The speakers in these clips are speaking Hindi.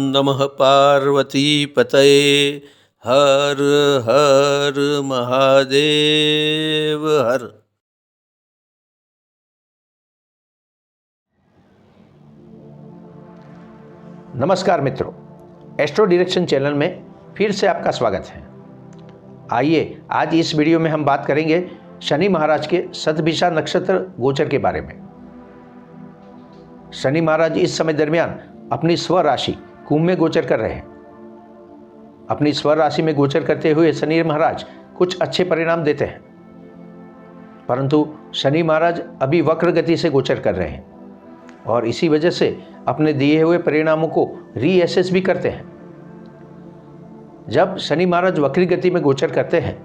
नमः पार्वतीपतये। हर हर महादेव हर। नमस्कार मित्रों, एस्ट्रो डायरेक्शन चैनल में फिर से आपका स्वागत है। आइए आज इस वीडियो में हम बात करेंगे शनि महाराज के शतभिषा नक्षत्र गोचर के बारे में। शनि महाराज इस समय दरमियान अपनी स्व राशि कुंभ में गोचर कर रहे हैं। अपनी स्व राशि में गोचर करते हुए शनि महाराज कुछ अच्छे परिणाम देते हैं, परंतु शनि महाराज अभी वक्र गति से गोचर कर रहे हैं और इसी वजह से अपने दिए हुए परिणामों को रीअसेस भी करते हैं। जब शनि महाराज वक्री गति में गोचर करते हैं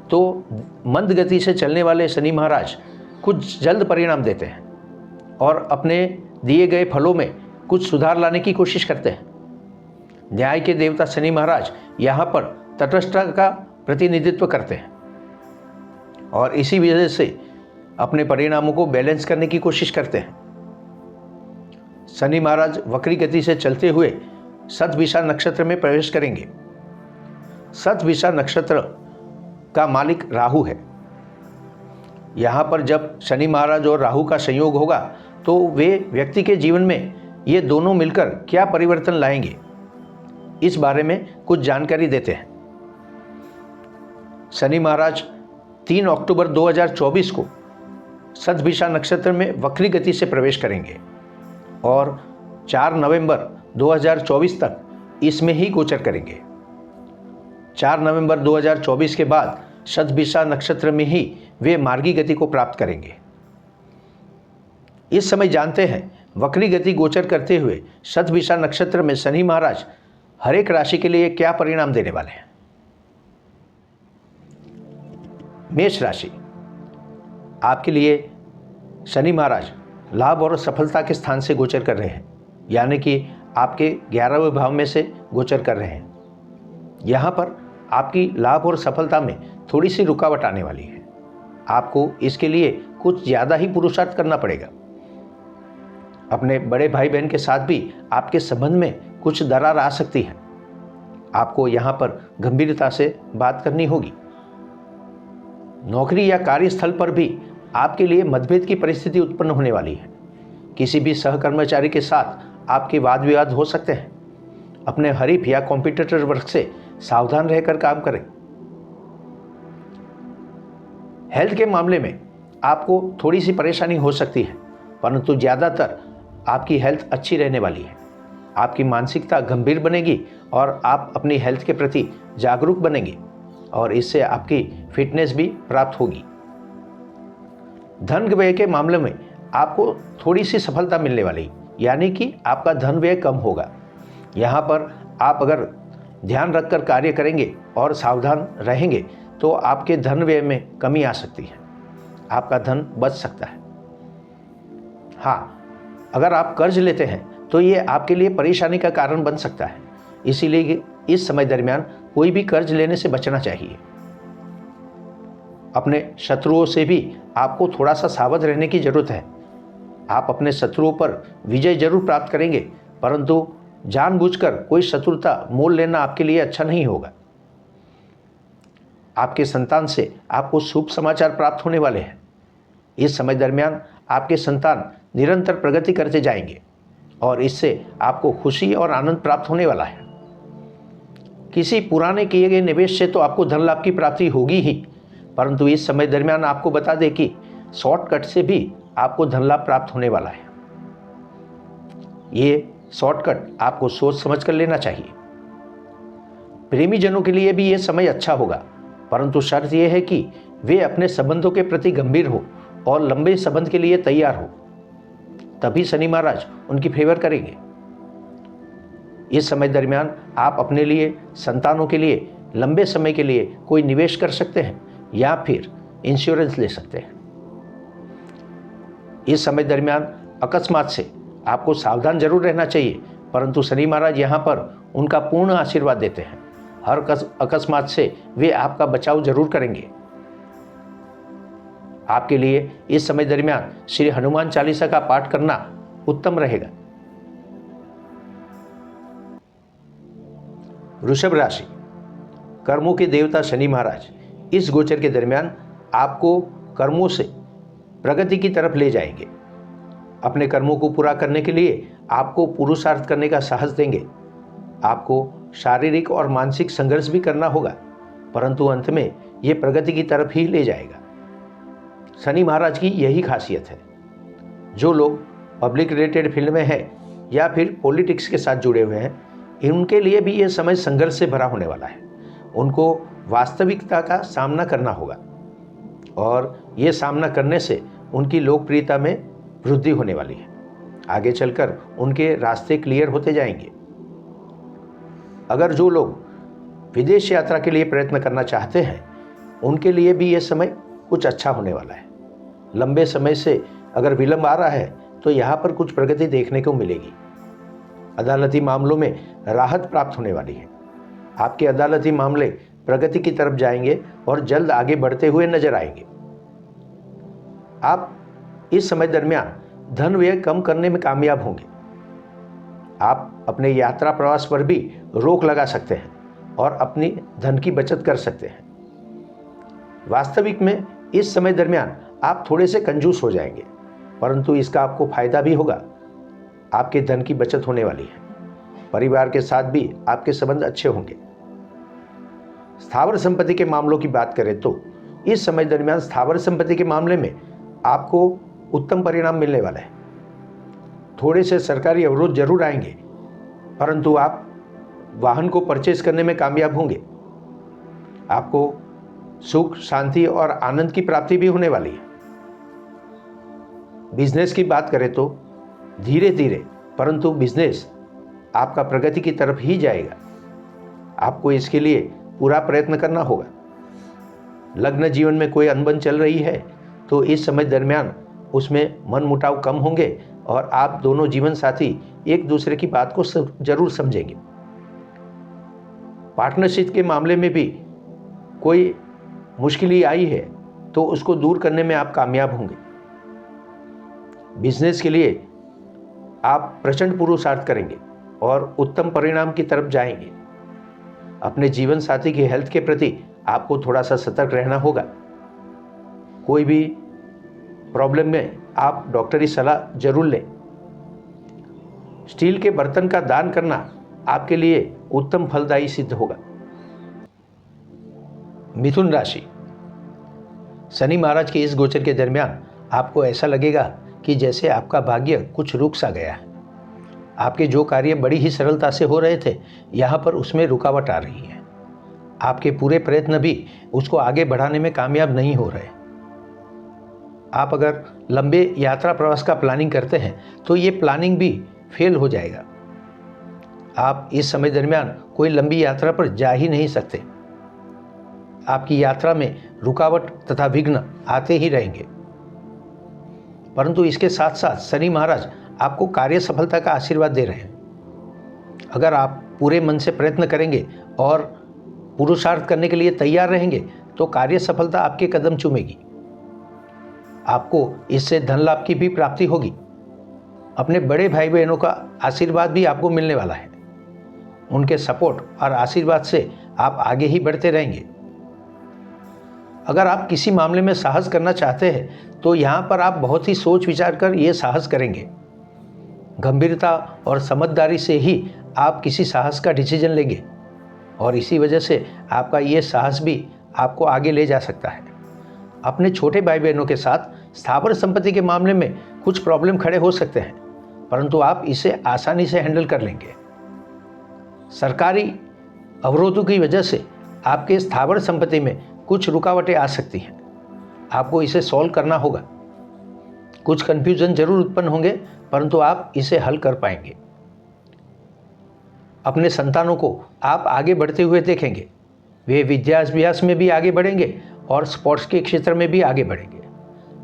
तो मंद गति से चलने वाले शनि महाराज कुछ जल्द परिणाम देते हैं और अपने दिए गए फलों में कुछ सुधार लाने की कोशिश करते हैं। न्याय के देवता शनि महाराज यहाँ पर तटस्थता का प्रतिनिधित्व करते हैं और इसी वजह से अपने परिणामों को बैलेंस करने की कोशिश करते हैं। शनि महाराज वक्री गति से चलते हुए शतभिषा नक्षत्र में प्रवेश करेंगे। शतभिषा नक्षत्र का मालिक राहु है। यहाँ पर जब शनि महाराज और राहु का संयोग होगा तो वे व्यक्ति के जीवन में ये दोनों मिलकर क्या परिवर्तन लाएंगे, इस बारे में कुछ जानकारी देते हैं। शनि महाराज 3 अक्टूबर 2024 को शतभिषा नक्षत्र में वक्री गति से प्रवेश करेंगे और 4 नवंबर 2024 तक इसमें ही गोचर करेंगे। 4 नवंबर 2024 के बाद शतभिषा नक्षत्र में ही वे मार्गी गति को प्राप्त करेंगे। इस समय जानते हैं वक्री गति गोचर करते हुए शतभिषा नक्षत्र में शनि महाराज हर एक राशि के लिए क्या परिणाम देने वाले हैं। मेष राशि, आपके लिए शनि महाराज लाभ और सफलता के स्थान से गोचर कर रहे हैं, यानी कि आपके 11वें भाव में से गोचर कर रहे हैं। यहाँ पर आपकी लाभ और सफलता में थोड़ी सी रुकावट आने वाली है। आपको इसके लिए कुछ ज़्यादा ही पुरुषार्थ करना पड़ेगा। अपने बड़े भाई बहन के साथ भी आपके संबंध में कुछ दरार आ सकती है। आपको यहाँ पर गंभीरता से बात करनी होगी। नौकरी या कार्यस्थल पर भी आपके लिए मतभेद की परिस्थिति उत्पन्न होने वाली है। किसी भी सहकर्मचारी के साथ आपके वाद विवाद हो सकते हैं। अपने हरीफ या कॉम्पिटिटर वर्ग से सावधान रहकर काम करें। हेल्थ के मामले में आपको थोड़ी सी परेशानी हो सकती है, परंतु ज़्यादातर आपकी हेल्थ अच्छी रहने वाली है। आपकी मानसिकता गंभीर बनेगी और आप अपनी हेल्थ के प्रति जागरूक बनेंगे और इससे आपकी फिटनेस भी प्राप्त होगी। धन व्यय के मामले में आपको थोड़ी सी सफलता मिलने वाली, यानी कि आपका धन व्यय कम होगा। यहाँ पर आप अगर ध्यान रखकर कार्य करेंगे और सावधान रहेंगे तो आपके धन व्यय में कमी आ सकती है। आपका धन बच सकता है। हाँ, अगर आप कर्ज लेते हैं तो ये आपके लिए परेशानी का कारण बन सकता है। इसीलिए इस समय दरमियान कोई भी कर्ज लेने से बचना चाहिए। अपने शत्रुओं से भी आपको थोड़ा सा सावध रहने की जरूरत है। आप अपने शत्रुओं पर विजय जरूर प्राप्त करेंगे, परंतु जानबूझकर कोई शत्रुता मोल लेना आपके लिए अच्छा नहीं होगा। आपके संतान से आपको शुभ समाचार प्राप्त होने वाले हैं। इस समय दरमियान आपके संतान निरंतर प्रगति करते जाएंगे और इससे आपको खुशी और आनंद प्राप्त होने वाला है। किसी पुराने किए गए निवेश से तो आपको धन लाभ की प्राप्ति होगी ही, परंतु इस समय दरमियान आपको बता दें कि शॉर्टकट से भी आपको धन लाभ प्राप्त होने वाला है। ये शॉर्टकट आपको सोच समझ कर लेना चाहिए। प्रेमी जनों के लिए भी ये समय अच्छा होगा, परंतु शर्त यह है कि वे अपने संबंधों के प्रति गंभीर हो और लंबे संबंध के लिए तैयार हो, तभी शनि महाराज उनकी फेवर करेंगे। इस समय दरमियान आप अपने लिए, संतानों के लिए लंबे समय के लिए कोई निवेश कर सकते हैं या फिर इंश्योरेंस ले सकते हैं। इस समय दरमियान अकस्मात से आपको सावधान जरूर रहना चाहिए, परंतु शनि महाराज यहाँ पर उनका पूर्ण आशीर्वाद देते हैं। हर अकस्मात से वे आपका बचाव जरूर करेंगे। आपके लिए इस समय दरमियान श्री हनुमान चालीसा का पाठ करना उत्तम रहेगा। वृषभ राशि, कर्मों के देवता शनि महाराज इस गोचर के दरमियान आपको कर्मों से प्रगति की तरफ ले जाएंगे। अपने कर्मों को पूरा करने के लिए आपको पुरुषार्थ करने का साहस देंगे। आपको शारीरिक और मानसिक संघर्ष भी करना होगा, परंतु अंत में ये प्रगति की तरफ ही ले जाएगा। शनि महाराज की यही खासियत है। जो लोग पब्लिक रिलेटेड फील्ड में हैं या फिर पॉलिटिक्स के साथ जुड़े हुए हैं, उनके लिए भी ये समय संघर्ष से भरा होने वाला है। उनको वास्तविकता का सामना करना होगा और ये सामना करने से उनकी लोकप्रियता में वृद्धि होने वाली है। आगे चलकर उनके रास्ते क्लियर होते जाएंगे। अगर जो लोग विदेश यात्रा के लिए प्रयत्न करना चाहते हैं, उनके लिए भी ये समय कुछ अच्छा होने वाला है। लंबे समय से अगर विलंब आ रहा है तो यहाँ पर कुछ प्रगति देखने को मिलेगी। अदालती मामलों में राहत प्राप्त होने वाली है। आपके अदालती मामले प्रगति की तरफ जाएंगे और जल्द आगे बढ़ते हुए नजर आएंगे। आप इस समय दरमियान धन व्यय कम करने में कामयाब होंगे। आप अपने यात्रा प्रवास पर भी रोक लगा सकते हैं और अपनी धन की बचत कर सकते हैं। वास्तविक में इस समय दरमियान आप थोड़े से कंजूस हो जाएंगे, परंतु इसका आपको फायदा भी होगा। आपके धन की बचत होने वाली है। परिवार के साथ भी आपके संबंध अच्छे होंगे। स्थावर संपत्ति के मामलों की बात करें तो इस समय दरमियान स्थावर संपत्ति के मामले में आपको उत्तम परिणाम मिलने वाला है। थोड़े से सरकारी अवरोध जरूर आएंगे, परंतु आप वाहन को परचेज करने में कामयाब होंगे। आपको सुख, शांति और आनंद की प्राप्ति भी होने वाली है। बिजनेस की बात करें तो धीरे धीरे परंतु बिजनेस आपका प्रगति की तरफ ही जाएगा। आपको इसके लिए पूरा प्रयत्न करना होगा। लग्न जीवन में कोई अनबन चल रही है तो इस समय दरमियान उसमें मन मुटाव कम होंगे और आप दोनों जीवन साथी एक दूसरे की बात को जरूर समझेंगे। पार्टनरशिप के मामले में भी कोई मुश्किल आई है तो उसको दूर करने में आप कामयाब होंगे। बिजनेस के लिए आप प्रचंड पुरुषार्थ करेंगे और उत्तम परिणाम की तरफ जाएंगे। अपने जीवन साथी की हेल्थ के प्रति आपको थोड़ा सा सतर्क रहना होगा। कोई भी प्रॉब्लम में आप डॉक्टरी सलाह जरूर लें। स्टील के बर्तन का दान करना आपके लिए उत्तम फलदायी सिद्ध होगा। मिथुन राशि, शनि महाराज के इस गोचर के दरमियान आपको ऐसा लगेगा कि जैसे आपका भाग्य कुछ रुक सा गया है। आपके जो कार्य बड़ी ही सरलता से हो रहे थे, यहाँ पर उसमें रुकावट आ रही है। आपके पूरे प्रयत्न भी उसको आगे बढ़ाने में कामयाब नहीं हो रहे। आप अगर लंबे यात्रा प्रवास का प्लानिंग करते हैं तो ये प्लानिंग भी फेल हो जाएगा। आप इस समय दरमियान कोई लंबी यात्रा पर जा ही नहीं सकते। आपकी यात्रा में रुकावट तथा विघ्न आते ही रहेंगे। परंतु इसके साथ साथ शनि महाराज आपको कार्य सफलता का आशीर्वाद दे रहे हैं। अगर आप पूरे मन से प्रयत्न करेंगे और पुरुषार्थ करने के लिए तैयार रहेंगे तो कार्य सफलता आपके कदम चूमेगी। आपको इससे धन लाभ की भी प्राप्ति होगी। अपने बड़े भाई बहनों का आशीर्वाद भी आपको मिलने वाला है। उनके सपोर्ट और आशीर्वाद से आप आगे ही बढ़ते रहेंगे। अगर आप किसी मामले में साहस करना चाहते हैं तो यहाँ पर आप बहुत ही सोच विचार कर ये साहस करेंगे। गंभीरता और समझदारी से ही आप किसी साहस का डिसीजन लेंगे और इसी वजह से आपका ये साहस भी आपको आगे ले जा सकता है। अपने छोटे भाई बहनों के साथ स्थावर संपत्ति के मामले में कुछ प्रॉब्लम खड़े हो सकते हैं, परंतु आप इसे आसानी से हैंडल कर लेंगे। सरकारी अवरोधों की वजह से आपके स्थावर संपत्ति में कुछ रुकावटें आ सकती हैं। आपको इसे सॉल्व करना होगा। कुछ कंफ्यूजन जरूर उत्पन्न होंगे, परंतु आप इसे हल कर पाएंगे। अपने संतानों को आप आगे बढ़ते हुए देखेंगे। वे विद्याभ्यास में भी आगे बढ़ेंगे और स्पोर्ट्स के क्षेत्र में भी आगे बढ़ेंगे।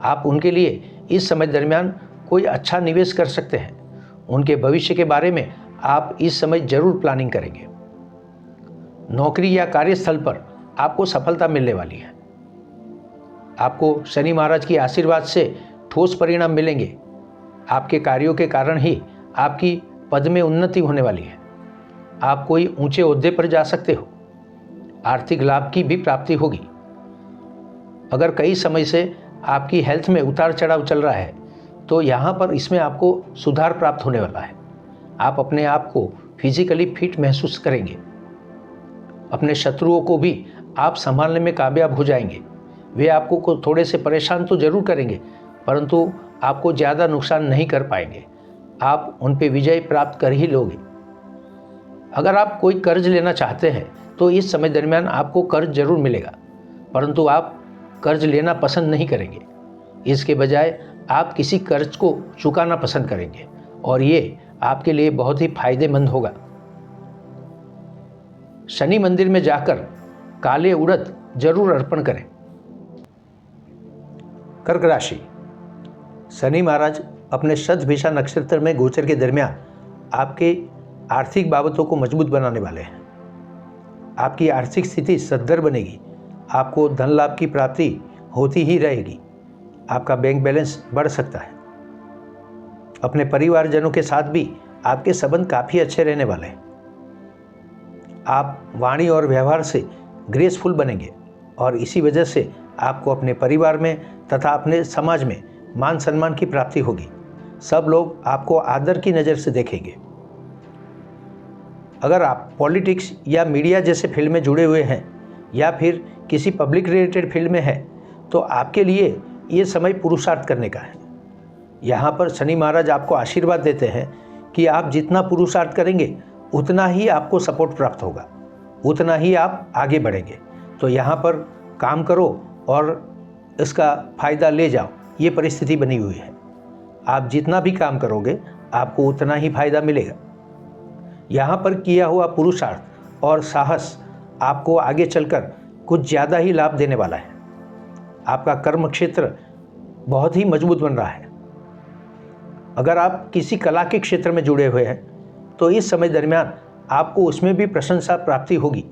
आप उनके लिए इस समय दरमियान कोई अच्छा निवेश कर सकते हैं। उनके भविष्य के बारे में आप इस समय जरूर प्लानिंग करेंगे। नौकरी या कार्यस्थल पर आपको सफलता मिलने वाली है। आपको शनि महाराज की आशीर्वाद से ठोस परिणाम मिलेंगे। आपके कार्यों के कारण ही आपकी पद में उन्नति होने वाली है। आप कोई ऊंचे ओहदे पर जा सकते हो। आर्थिक लाभ की भी प्राप्ति होगी। अगर कई समय से आपकी हेल्थ में उतार चढ़ाव चल रहा है तो यहाँ पर इसमें आपको सुधार प्राप्त होने वाला है। आप अपने आप को फिजिकली फिट महसूस करेंगे। अपने शत्रुओं को भी आप संभालने में कामयाब हो जाएंगे। वे आपको को थोड़े से परेशान तो जरूर करेंगे, परंतु आपको ज़्यादा नुकसान नहीं कर पाएंगे। आप उन पे विजय प्राप्त कर ही लोगे। अगर आप कोई कर्ज लेना चाहते हैं तो इस समय दरमियान आपको कर्ज जरूर मिलेगा, परंतु आप कर्ज लेना पसंद नहीं करेंगे। इसके बजाय आप किसी कर्ज को चुकाना पसंद करेंगे और ये आपके लिए बहुत ही फायदेमंद होगा। शनि मंदिर में जाकर काले उड़द जरूर अर्पण करें। कर्क राशि। शनि महाराज अपने शतभिषा नक्षत्र में गोचर के दरमियान आपके आर्थिक बाबतों को मजबूत बनाने वाले हैं। आपकी आर्थिक स्थिति सद्धर बनेगी। आपको धन लाभ की प्राप्ति होती ही रहेगी। आपका बैंक बैलेंस बढ़ सकता है। अपने परिवारजनों के साथ भी आपके संबंध काफ़ी अच्छे रहने वाले हैं। आप वाणी और व्यवहार से ग्रेसफुल बनेंगे और इसी वजह से आपको अपने परिवार में तथा अपने समाज में मान सम्मान की प्राप्ति होगी। सब लोग आपको आदर की नज़र से देखेंगे। अगर आप पॉलिटिक्स या मीडिया जैसे फील्ड में जुड़े हुए हैं या फिर किसी पब्लिक रिलेटेड फील्ड में है तो आपके लिए ये समय पुरुषार्थ करने का है। यहाँ पर शनि महाराज आपको आशीर्वाद देते हैं कि आप जितना पुरुषार्थ करेंगे उतना ही आपको सपोर्ट प्राप्त होगा, उतना ही आप आगे बढ़ेंगे। तो यहाँ पर काम करो और इसका फ़ायदा ले जाओ, ये परिस्थिति बनी हुई है। आप जितना भी काम करोगे आपको उतना ही फायदा मिलेगा। यहाँ पर किया हुआ पुरुषार्थ और साहस आपको आगे चलकर कुछ ज़्यादा ही लाभ देने वाला है। आपका कर्म क्षेत्र बहुत ही मजबूत बन रहा है। अगर आप किसी कला के क्षेत्र में जुड़े हुए हैं तो इस समय दरमियान आपको उसमें भी प्रशंसा प्राप्ति होगी।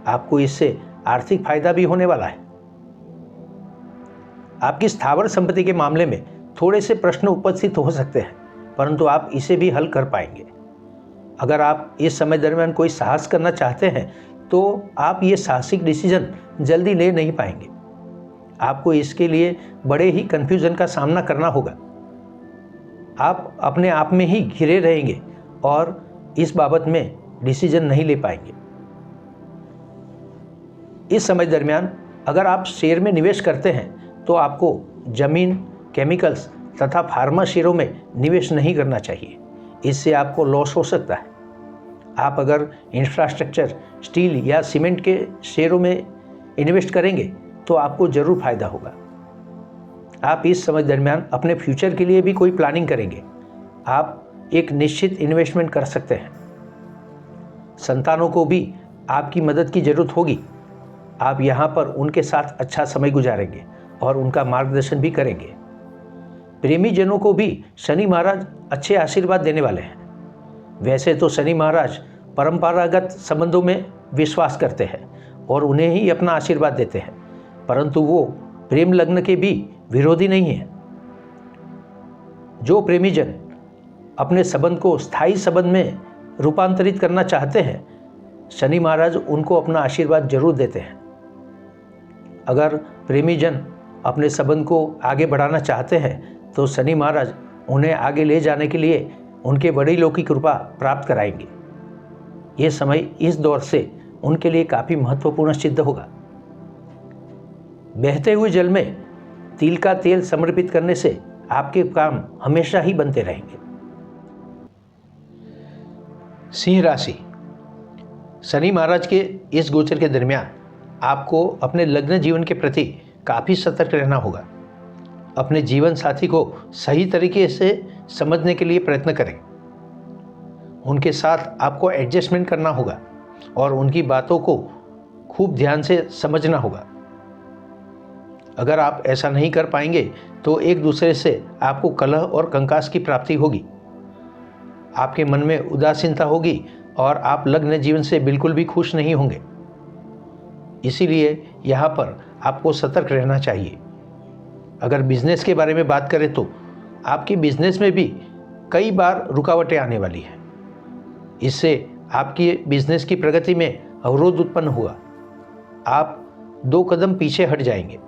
आपको इससे आर्थिक फायदा भी होने वाला है। आपकी स्थावर संपत्ति के मामले में थोड़े से प्रश्न उपस्थित हो सकते हैं, परंतु आप इसे भी हल कर पाएंगे। अगर आप इस समय दरमियान कोई साहस करना चाहते हैं तो आप ये साहसिक डिसीजन जल्दी ले नहीं पाएंगे। आपको इसके लिए बड़े ही कन्फ्यूजन का सामना करना होगा। आप अपने आप में ही घिरे रहेंगे और इस बाबत में डिसीजन नहीं ले पाएंगे। इस समय दरमियान अगर आप शेयर में निवेश करते हैं तो आपको जमीन, केमिकल्स तथा फार्मा शेयरों में निवेश नहीं करना चाहिए। इससे आपको लॉस हो सकता है। आप अगर इंफ्रास्ट्रक्चर, स्टील या सीमेंट के शेयरों में इन्वेस्ट करेंगे तो आपको ज़रूर फायदा होगा। आप इस समय दरमियान अपने फ्यूचर के लिए भी कोई प्लानिंग करेंगे। आप एक निश्चित इन्वेस्टमेंट कर सकते हैं। संतानों को भी आपकी मदद की ज़रूरत होगी। आप यहाँ पर उनके साथ अच्छा समय गुजारेंगे और उनका मार्गदर्शन भी करेंगे। प्रेमी जनों को भी शनि महाराज अच्छे आशीर्वाद देने वाले हैं। वैसे तो शनि महाराज परंपरागत संबंधों में विश्वास करते हैं और उन्हें ही अपना आशीर्वाद देते हैं, परंतु वो प्रेम लग्न के भी विरोधी नहीं हैं। जो प्रेमी जन अपने संबंध को स्थायी संबंध में रूपांतरित करना चाहते हैं, शनि महाराज उनको अपना आशीर्वाद जरूर देते हैं। अगर प्रेमी जन अपने संबंध को आगे बढ़ाना चाहते हैं तो शनि महाराज उन्हें आगे ले जाने के लिए उनके वडीलों की कृपा प्राप्त कराएंगे। ये समय इस दौर से उनके लिए काफ़ी महत्वपूर्ण सिद्ध होगा। बहते हुए जल में तिल का तेल समर्पित करने से आपके काम हमेशा ही बनते रहेंगे। सिंह राशि। शनि महाराज के इस गोचर के दरमियान आपको अपने लग्न जीवन के प्रति काफ़ी सतर्क रहना होगा। अपने जीवन साथी को सही तरीके से समझने के लिए प्रयत्न करें। उनके साथ आपको एडजस्टमेंट करना होगा और उनकी बातों को खूब ध्यान से समझना होगा। अगर आप ऐसा नहीं कर पाएंगे तो एक दूसरे से आपको कलह और कंकास की प्राप्ति होगी। आपके मन में उदासीनता होगी और आप लग्न जीवन से बिल्कुल भी खुश नहीं होंगे। इसीलिए यहाँ पर आपको सतर्क रहना चाहिए। अगर बिजनेस के बारे में बात करें तो आपकी बिजनेस में भी कई बार रुकावटें आने वाली हैं। इससे आपकी बिजनेस की प्रगति में अवरोध उत्पन्न हुआ, आप 2 कदम पीछे हट जाएंगे।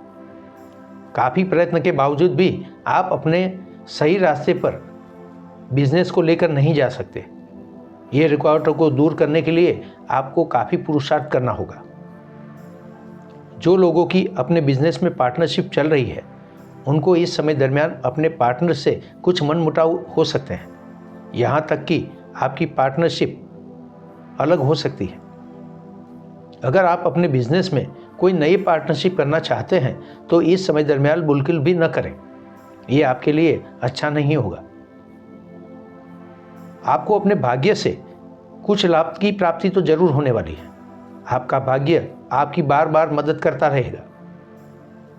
काफ़ी प्रयत्न के बावजूद भी आप अपने सही रास्ते पर बिजनेस को लेकर नहीं जा सकते। ये रुकावटों को दूर करने के लिए आपको काफ़ी पुरुषार्थ करना होगा। जो लोगों की अपने बिजनेस में पार्टनरशिप चल रही है, उनको इस समय दरमियान अपने पार्टनर से कुछ मनमुटाव हो सकते हैं। यहाँ तक कि आपकी पार्टनरशिप अलग हो सकती है। अगर आप अपने बिजनेस में कोई नई पार्टनरशिप करना चाहते हैं तो इस समय दरमियान बिल्कुल भी न करें। ये आपके लिए अच्छा नहीं होगा। आपको अपने भाग्य से कुछ लाभ की प्राप्ति तो जरूर होने वाली है। आपका भाग्य आपकी बार बार मदद करता रहेगा।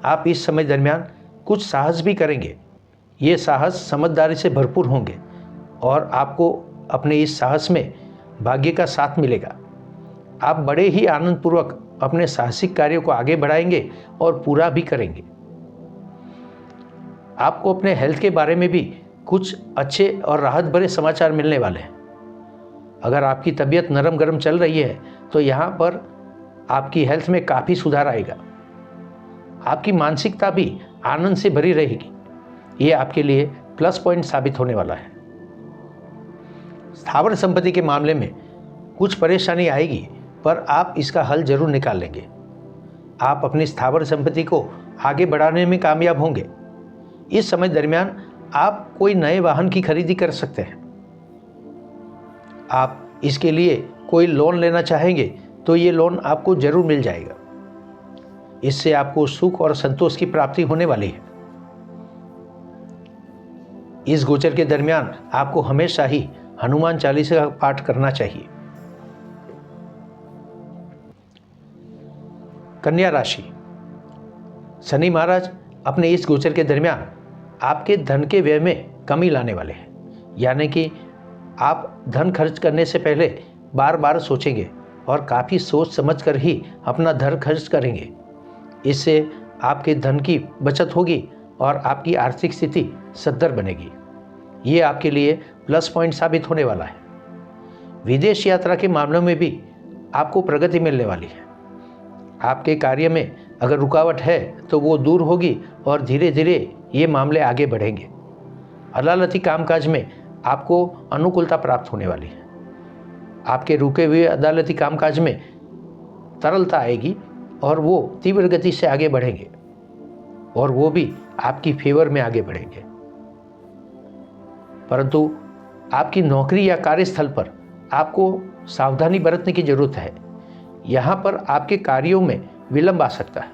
आप इस समय दरमियान कुछ साहस भी करेंगे। ये साहस समझदारी से भरपूर होंगे और आपको अपने इस साहस में भाग्य का साथ मिलेगा। आप बड़े ही आनंदपूर्वक अपने साहसिक कार्यों को आगे बढ़ाएंगे और पूरा भी करेंगे। आपको अपने हेल्थ के बारे में भी कुछ अच्छे और राहत भरे समाचार मिलने वाले हैं। अगर आपकी तबीयत नरम गरम चल रही है तो यहाँ पर आपकी हेल्थ में काफ़ी सुधार आएगा। आपकी मानसिकता भी आनंद से भरी रहेगी। ये आपके लिए प्लस पॉइंट साबित होने वाला है। स्थावर संपत्ति के मामले में कुछ परेशानी आएगी, पर आप इसका हल जरूर निकाल लेंगे। आप अपनी स्थावर संपत्ति को आगे बढ़ाने में कामयाब होंगे। इस समय दरमियान आप कोई नए वाहन की खरीदी कर सकते हैं। आप इसके लिए कोई लोन लेना चाहेंगे तो ये लोन आपको जरूर मिल जाएगा। इससे आपको सुख और संतोष की प्राप्ति होने वाली है। इस गोचर के दरमियान आपको हमेशा ही हनुमान चालीसा का पाठ करना चाहिए। कन्या राशि। शनि महाराज अपने इस गोचर के दरमियान आपके धन के व्यय में कमी लाने वाले हैं। यानी कि आप धन खर्च करने से पहले बार बार सोचेंगे और काफ़ी सोच समझ कर ही अपना धन खर्च करेंगे। इससे आपके धन की बचत होगी और आपकी आर्थिक स्थिति सद्धर बनेगी। ये आपके लिए प्लस पॉइंट साबित होने वाला है। विदेश यात्रा के मामलों में भी आपको प्रगति मिलने वाली है। आपके कार्य में अगर रुकावट है तो वो दूर होगी और धीरे धीरे ये मामले आगे बढ़ेंगे। अदालती कामकाज में आपको अनुकूलता प्राप्त होने वाली है। आपके रुके हुए अदालती कामकाज में तरलता आएगी और वो तीव्र गति से आगे बढ़ेंगे और वो भी आपकी फेवर में आगे बढ़ेंगे। परंतु आपकी नौकरी या कार्यस्थल पर आपको सावधानी बरतने की जरूरत है। यहाँ पर आपके कार्यों में विलंब आ सकता है।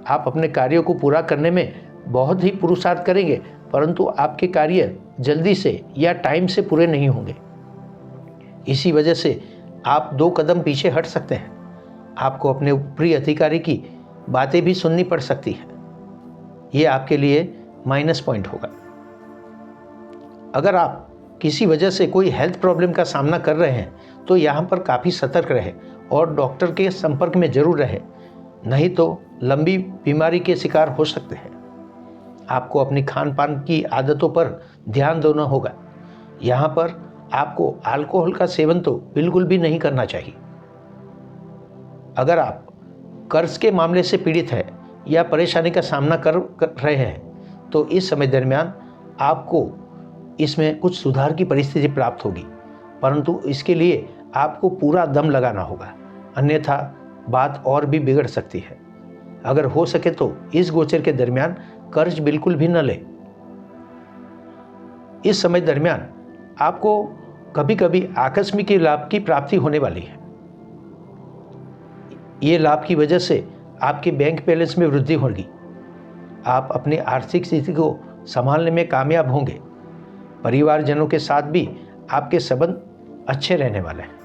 आप अपने कार्यों को पूरा करने में बहुत ही पुरुषार्थ करेंगे, परंतु आपके कार्य जल्दी से या टाइम से पूरे नहीं होंगे। इसी वजह से आप 2 कदम पीछे हट सकते हैं। आपको अपने ऊपरी अधिकारी की बातें भी सुननी पड़ सकती है। ये आपके लिए माइनस पॉइंट होगा। अगर आप किसी वजह से कोई हेल्थ प्रॉब्लम का सामना कर रहे हैं तो यहाँ पर काफ़ी सतर्क रहें और डॉक्टर के संपर्क में जरूर रहें, नहीं तो लंबी बीमारी के शिकार हो सकते हैं। आपको अपनी खान पान की आदतों पर ध्यान देना होगा। यहाँ पर आपको अल्कोहल का सेवन तो बिल्कुल भी नहीं करना चाहिए। अगर आप कर्ज के मामले से पीड़ित हैं या परेशानी का सामना कर रहे हैं तो इस समय दरमियान आपको इसमें कुछ सुधार की परिस्थिति प्राप्त होगी, परंतु इसके लिए आपको पूरा दम लगाना होगा, अन्यथा बात और भी बिगड़ सकती है। अगर हो सके तो इस गोचर के दरमियान कर्ज बिल्कुल भी न लें। इस समय दरमियान आपको कभी कभी आकस्मिक लाभ की प्राप्ति होने वाली है। ये लाभ की वजह से आपके बैंक बैलेंस में वृद्धि होगी। आप अपनी आर्थिक स्थिति को संभालने में कामयाब होंगे। परिवारजनों के साथ भी आपके संबंध अच्छे रहने वाले हैं।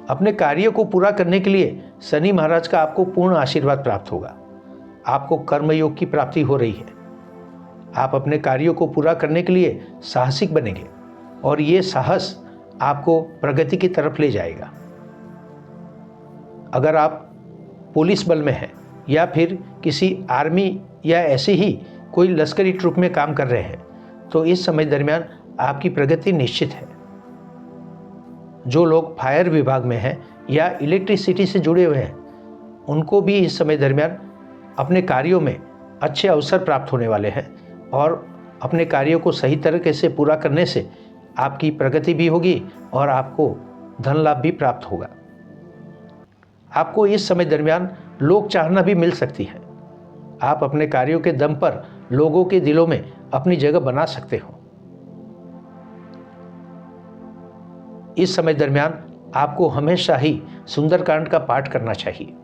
अपने कार्यों को पूरा करने के लिए शनि महाराज का आपको पूर्ण आशीर्वाद प्राप्त होगा। आपको कर्मयोग की प्राप्ति हो रही है। आप अपने कार्यों को पूरा करने के लिए साहसिक बनेंगे और ये साहस आपको प्रगति की तरफ ले जाएगा। अगर आप पुलिस बल में हैं या फिर किसी आर्मी या ऐसे ही कोई लश्करी ट्रुप में काम कर रहे हैं तो इस समय दरमियान आपकी प्रगति निश्चित है। जो लोग फायर विभाग में हैं या इलेक्ट्रिसिटी से जुड़े हुए हैं, उनको भी इस समय दरमियान अपने कार्यों में अच्छे अवसर प्राप्त होने वाले हैं और अपने कार्यों को सही तरीके से पूरा करने से आपकी प्रगति भी होगी और आपको धन लाभ भी प्राप्त होगा। आपको इस समय दरमियान लोक चाहना भी मिल सकती है। आप अपने कार्यों के दम पर लोगों के दिलों में अपनी जगह बना सकते हो। इस समय दरमियान आपको हमेशा ही सुंदरकांड का पाठ करना चाहिए।